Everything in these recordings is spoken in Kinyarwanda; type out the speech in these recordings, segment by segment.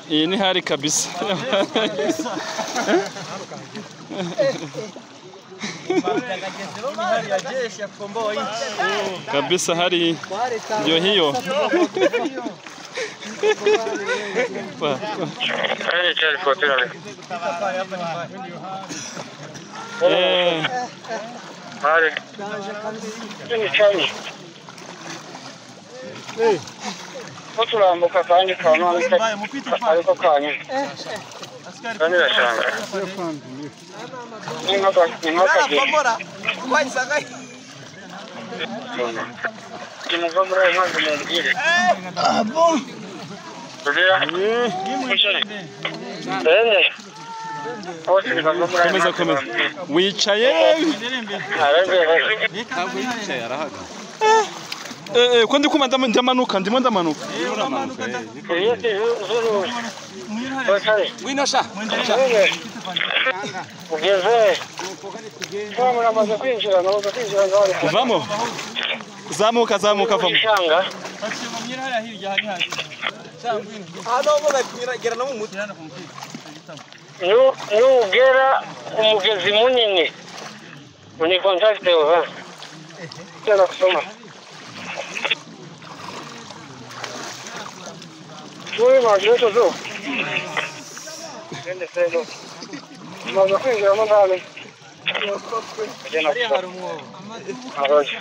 Iyi ni hari kabisa. Kabisa hari ndio hiyo. Turambuka kandi kanwa ariko kanye kandi rashanga inkoka bambora kwayisaga kimuvamura imanzi mubwire bon tugira komeza wicaye arahaga ko ndi kuma ndamanuka ndimo ndamanuka winosha ugeze twamuramaze kwinjira no kwinjira vamo zamuka vamo nugera umugezi munini uni contacte ova tena kusoma Voi magneto zo. Nende selo. Maza kwinjira mo ndani. Ari harumu. Aroje.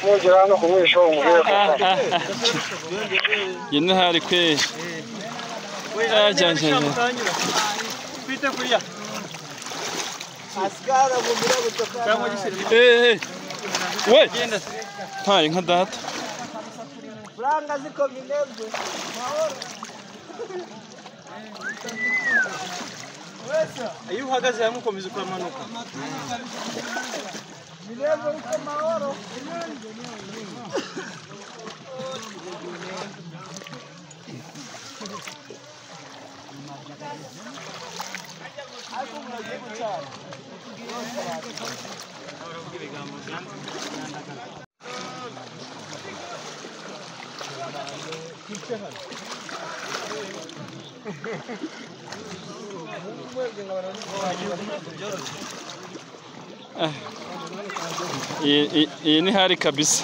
Mujira no kumwisho umugere. Yene hari kwe. Janje. Pite kuriya. Askara bumbira gutoka. Kama gisiri. We. Hai nka data. Franga ziko minebwe. Mahoro. Wesa. Ayu hagaze yamukomeza kwamanuka. Minebwe uko mahoro. Ako muragiye gucara. Iyi ni hari kabisa.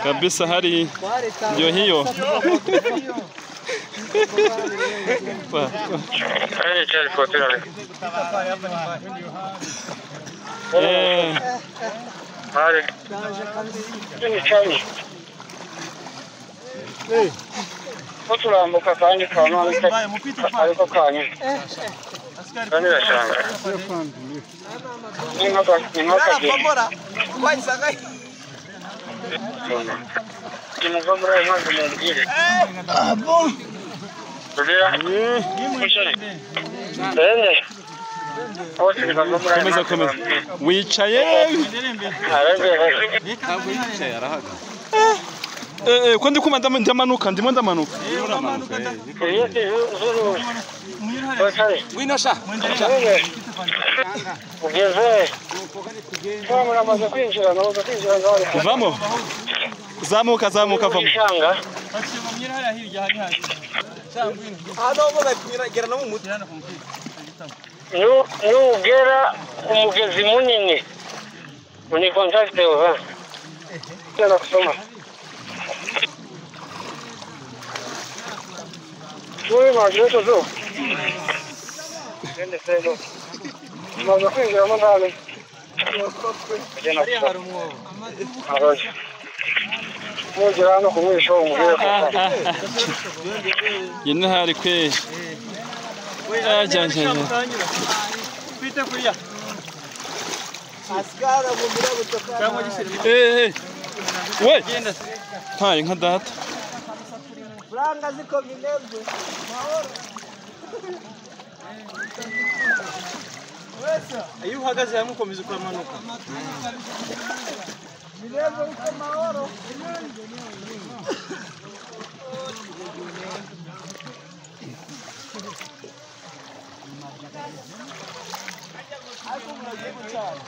Kabisa hari ndio hiyo. Turambuka kandi kanwa ariko kanye kandi rashanga inkoka bambora kwayisaga kimuvamura imanzi mubwire bon tugira komeza wicaye arahaga ko ndi kuma ndamanuka ndimo ndamanuka winosha ugeze twamuramaze kwinjira no kwinjira vamo zamuka vamo nugera umugezi munini uni contacte ova tena kusoma Voi magneto zo. Nende selo. Maza kwinjira mo ndani. Ari harumu. Aroje. Mujira no kumwisho umugere. Yene hari kwe. Janje. Pite kuriya. Askara bumbira gutoka. Kama gisiri. We. Hai nka data. Franga ziko minebwe. Mahoro. Wesa. Ayu hagaze yamukomeza kwamanuka. Minebwe uko mahoro. ariko muragiye gucana